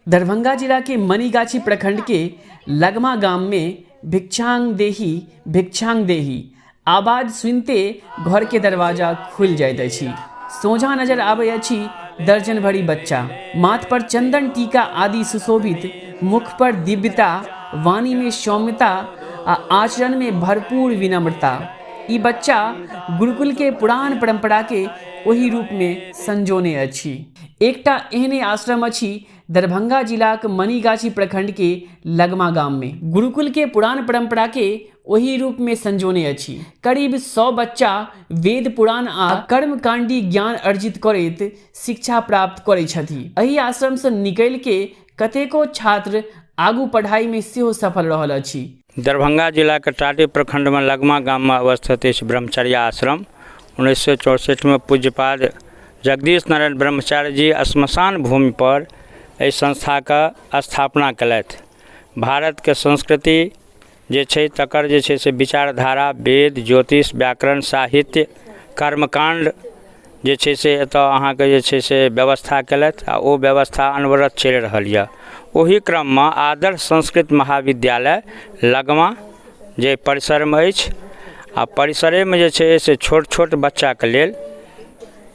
दरभंगा जिला के मनीगाछी प्रखंड के लगमा गांव में भिक्षांग देही आवाज सुनते घर के दरवाजा खुल जाइत अछि। सोझा नजर आबै अछि दर्जन भरी बच्चा, माथ पर चंदन टीका आदि सुशोभित, मुख पर दिव्यता, वाणी में सौम्यता आ आचरण में भरपूर विनम्रता। ई बच्चा गुरुकुल के पुरान परंपरा के ओही रूप में संजोने अछि। एकटा एहने आश्रम अछि दरभंगा जिलाक मनीगाछी प्रखंड के लगमा गाम में। गुरुकुल के पुरान परंपरा के ओही रूप में संजोने अछि। करीब 100 बच्चा वेद पुराण आ कर्मकांडी ज्ञान अर्जित करैत शिक्षा प्राप्त करै छथि। एही आश्रम से निकलि के कतेको छात्र आगू पढ़ाई में सेहो सफल रहल अछि। दरभंगा जिला के टाटी प्रखंड में लगमा गाम में अवस्थित अछि ब्रह्मचर्य आश्रम। 1964 में पूज्यपाद जगदीश नारायण ब्रह्मचारी जी श्मशान भूमि पर एहि संस्था के स्थापना कयलथि। भारत के संस्कृति जे छै तकर जे छै से विचारधारा, वेद, ज्योतिष, व्याकरण, साहित्य, कर्मकांड जे छै से एतऽ अहाँके जे छै से व्यवस्था कयलथि आ ओ व्यवस्था अनवरत चलि रहल यऽ। ओही क्रम में आदर्श संस्कृत महाविद्यालय लगमा जे परिसर में अछि आ परिसरे में जे छै से छोट छोट बच्चा के लेल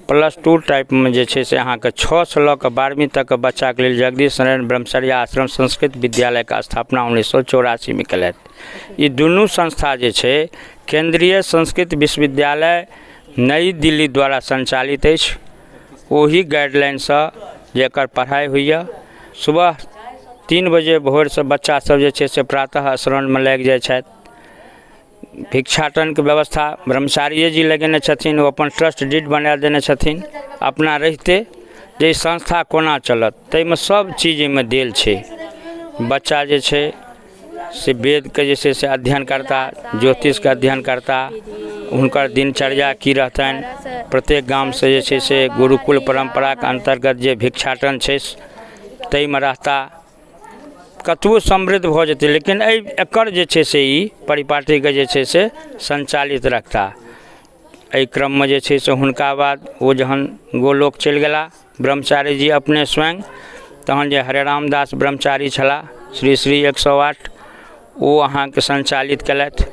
+2 टाइप में जे छै से अहाँके 6 से लऽ कऽ 12वीं तक के बच्चा के लेल जगदीश नारायण ब्रह्मचर्य आश्रम संस्कृत विद्यालय के स्थापना 1984 में कयलथि। ई दुनू संस्था जे छै केंद्रीय संस्कृत विश्वविद्यालय नई दिल्ली द्वारा संचालित अछि। ओही गाइडलाइन से जेकर पढ़ाई होइए। सुबह 3 बजे भोर से बच्चा सब जे छै से प्रातः स्मरण में लागि जाइ छथि। भिक्षाटन के व्यवस्था ब्रह्मचारी जी लगेने छथिन। ओ अपन ट्रस्ट डीड बना देने छथिन अपना रहिते जे संस्था कोना चलत ताहिमे सब चीज में देल छै। बच्चा जे छै से वेद के जे छै से अध्ययन करता, ज्योतिष के अध्ययन करता, हुनकर दिनचर्या की रहतनि, प्रत्येक गाम से जे छै से गुरुकुल परंपरा के अंतर्गत जे भिक्षाटन छै ताहिमे रहता, कतबो समृद्ध भऽ जेतै लेकिन एकर जे छै से ई परिपाटी के जे छै से संचालित रखता। एहि क्रम में जे छै से हुनका बाद ओ जहन गोलोक चलि गेला ब्रह्मचारी जी अपने स्वयं, तहन जे हरे रामदास ब्रह्मचारी छला श्री श्री 108 ओ अहाँके संचालित कयलथि।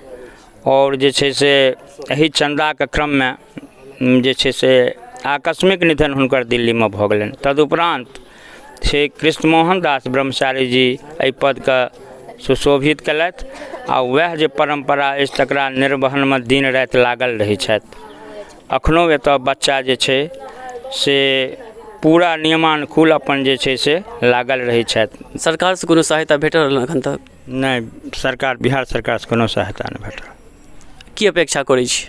और जे छै से एही चंदा के क्रम में जे छै से आकस्मिक निधन हुनकर दिल्ली में भऽ गेलनि। तदुपरांत श्री कृष्णमोहन दास ब्रह्मचारी जी एहि पद के सुशोभित कयलथि आ वएह जे परंपरा अछि तकरा निर्वहन में दिन राति लागल रहै छथि। अखनो एतऽ बच्चा जे छै से पूरा नियमानुकूल अपन जे छै से लागल रहै छथि। सरकार से कोनो सहायता भेटल एखन तक? नहीं, सरकार बिहार सरकार से कोनो सहायता नहीं भेटल। की अपेक्षा करै छी?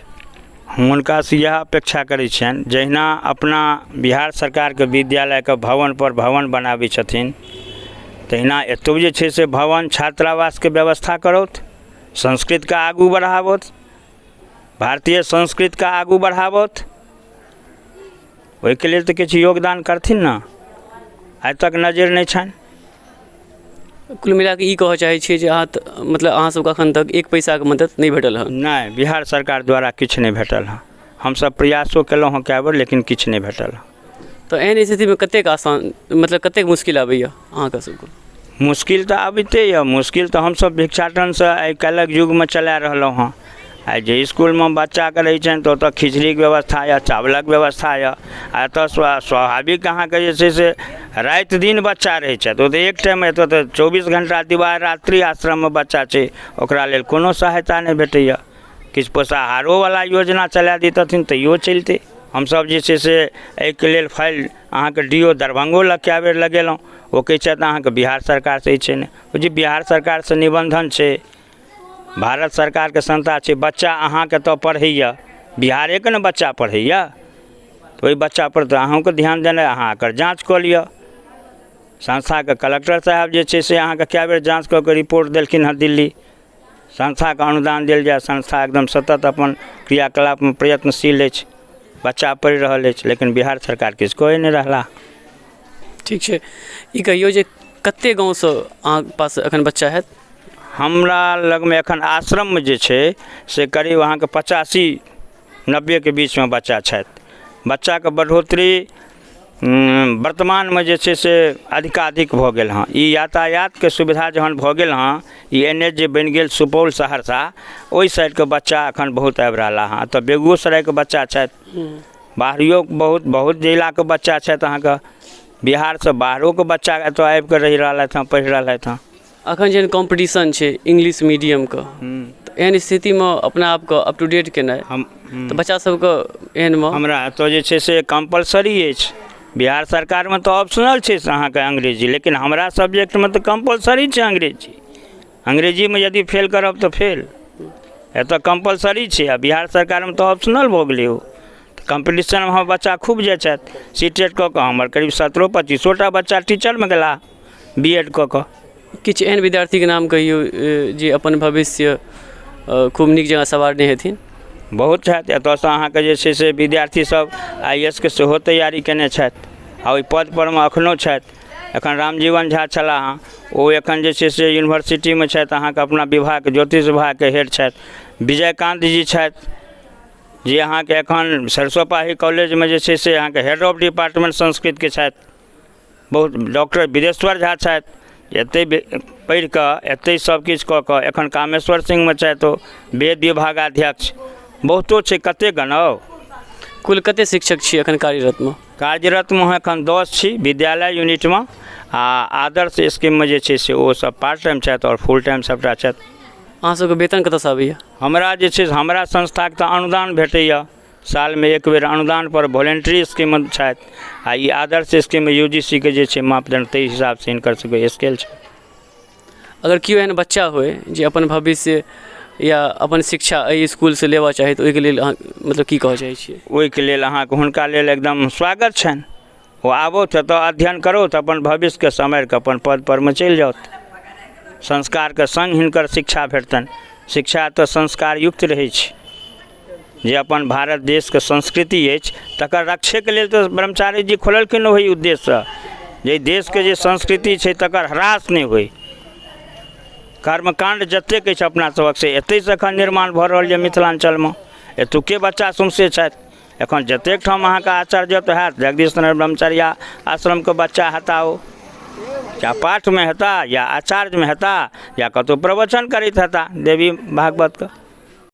हुनका से यह अपेक्षा करै छियनि जहिना अपना बिहार सरकार के विद्यालय के भवन पर भवन बनाबै छथिन तहिना एतौ जे छै से भवन छात्रावास के व्यवस्था करौथ, संस्कृत का आगू बढ़ावोथ, भारतीय संस्कृत का आगू बढ़ावोथ। ओहिके लेल तऽ किछु योगदान करथिन ना, आइ तक नजर नहीं छनि। कुल मिला के ई कहऽ चाहै छियै जे मतलब अहाँ सबके अखन तक 1 पैसा के मदद नहीं भेटल हँ? नहीं, बिहार सरकार द्वारा किछु नहीं भेटल हँ। हम सब प्रयासो केलहुँ हँ कए बेर लेकिन किछु नहीं भेटल हँ। तो एहन स्थिति में कतेक आसान मतलब कतेक मुश्किल आबैया अहाँके सबके? मुश्किल तऽ आबिते यऽ। मुश्किल तऽ हमसब भिक्षाटन से आइ काल्हिक युग में चला रहलहुँ हँ। आइ जे स्कूल में बच्चा के रहै छनि तऽ ओतऽ खिचड़ी के व्यवस्था यऽ, चावलक व्यवस्था यऽ। आ एतऽ स्वाभाविक अहाँके जे छै से राति दिन बच्चा रहै छथि। ओ तऽ एक टाइम एतऽ तऽ 24 घंटा दिवा रात्रि आश्रम में बच्चा छै, ओकरा लेल कोनो सहायता नहीं भेटैया। किछु पोषाहारो वाला योजना चला दैतथिन तैयो चलतै। हमसब जे छै से एहिके लेल फाइल अहाँके DO दरभंगो लग कए बेर लगेलहुँ। ओ कहै छथि अहाँके बिहार सरकार से छै ने। ओ जी बिहार सरकार से निबंधन छै, भारत सरकार के संस्था छै। बच्चा अहाँके तऽ पढ़ैया, बिहारे के ने बच्चा पढ़ैया, तो ओहि बच्चा पर तऽ अहूँके ध्यान देनाइ, अहाँ एकर जाँच कऽ लिअ। संस्था के कलेक्टर साहब जे छै से अहाँके कए बेर जाँच कऽ के रिपोर्ट देलखिन हँ दिल्ली। संस्था के अनुदान देल जाय, संस्था एकदम सतत अपन क्रियाकलाप में प्रयत्नशील अछि, बच्चा पढ़ि रहल अछि, लेकिन बिहार सरकार किछु कहि नहीं रहला। ठीक छै, ई कहियो जे कते गाँव से अहाँ पास एखन बच्चा हैत? हमरा लग में एखन आश्रम में जे छै से करीब अहाँके 85-90 के बीच में बच्चा छथि। बच्चा के बढ़ोतरी वर्तमान में जे छै से अधिकाधिक भऽ गेल हँ। ई यातायातके सुविधा जहन भऽ गेल हँ, ई NH जे बनि गेल सुपौल सहरसा, ओहि साइडके बच्चा एखन बहुत आबि रहला हँ। तऽ बेगूसरायके बच्चा छथि, बाहरियो बहुत जिलाके बच्चा छथि, अहाँके बिहारसँ बाहरोके बच्चा एतऽ आबि कऽ रहि रहलथि हँ, पढ़ि रहलथि हँ। अखन जेहन कॉम्पिटिशन छै इंग्लिश मीडियमके, एहन स्थितिमे अपना आपके अप टू डेट केनाइ तऽ बच्चा सबके एहनमे हमरा एतऽ जे छै से कम्पलसरी अछि। बिहार सरकारमे तऽ ऑप्शनल छै अहाँके अंग्रेजी, लेकिन हमरा सब्जेक्टमे तऽ कम्पलसरी छै अंग्रेजी। अंग्रेजीमे यदि फेल करब तऽ फेल, एतऽ कम्पलसरी छै। आ बिहार सरकारमे तऽ ऑप्शनल भऽ गेलै ओ। तऽ कम्पटिशनमे हमर बच्चा खूब जाइ छथि। सीटेट कऽ कऽ हमर करीब 17-25टा बच्चा टीचरमे गेला, BEd कऽ कऽ। किछु एहन विद्यार्थीके नाम कहियौ जे अपन भविष्य खूब नीक जकाँ सवारने हेथिन। बहुत छथि एतऽसँ अहाँके जे छै से विद्यार्थी सब IAS के सेहो तैयारी केने छथि, आ ओहि पदपरमे एखनो छथि। एखन रामजीवन झा छलाह हँ, ओ एखन जे छै से यूनिवर्सिटीमे छथि, अहाँके अपना विभाग ज्योतिष विभागके हेड छथि। विजयकान्त जी छथि, जे अहाँके एखन सरिसोपाही कॉलेजमे जे छै से अहाँके हेड ऑफ डिपार्टमेंट संस्कृतके छथि। बहुत डॉक्टर विदेश्वर झा छथि, एतै पढ़ि कऽ एतै सबकिछु कऽ कऽ एखन कामेश्वर सिंहमे छथि, ओ वेद विभागाध्यक्ष। बहुतो छै, कते गनाउ। कुल कते शिक्षक छी एखन कार्यरतमे? कार्यरतमे एखन 10 छी विद्यालय यूनिटमे, आ आदर्श स्कीममे जे छै से ओ सब पार्ट टाइम छथि और फुल टाइम सबटा छथि। अहाँ सबके वेतन कतऽसँ आबैया? हमरा जे छै से हमरा संस्थाके तऽ अनुदान भेटैया, सालमे एक बेर अनुदान पर वॉलेंट्री स्कीम छथि। आ ई आदर्श स्कीममे UGC के जे छै मापदंड, ताहि हिसाबसँ हिनकर सबके स्केल छै। अगर केओ एहन बच्चा होय जे अपन भविष्य या अपन शिक्षा एहि इसकुलसँ लेबऽ चाही तऽ ओहिके लेल अहाँ मतलब की कहऽ चाहै छियै? ओहिके लेल अहाँके हुनका लेल एकदम स्वागत छनि। ओ आबथु एतऽ अध्ययन करथु, अपन भविष्यके सम्हारि कऽ अपन पद परमे चलि जाउथ। संस्कारके संग हिनकर शिक्षा भेटतनि। शिक्षा तऽ संस्कार युक्त रहै छै। जे अपन भारत देशके संस्कृति अछि तकर रक्षेके लेल तऽ ब्रह्मचारी जी खोललखिन ओहि उद्देश्यसँ, जे देशके जे संस्कृति छै तकर ह्रास नहि होइ। कर्मकाण्ड जतेक अछि अपना सबक से एतहिसँ एखन निर्माण भऽ रहल यऽ मिथिलाञ्चलमे। एतुके बच्चा सौंसे छथि। एखन जतेक ठाम अहाँके आचार्यत्व हैत, जगदीश नारायण ब्रह्मचर्या आश्रमके बच्चा हेता, ओ या पाठमे हेता, या आचार्यमे हेता, या कतहु प्रवचन करैत हेता देवी भागवतके।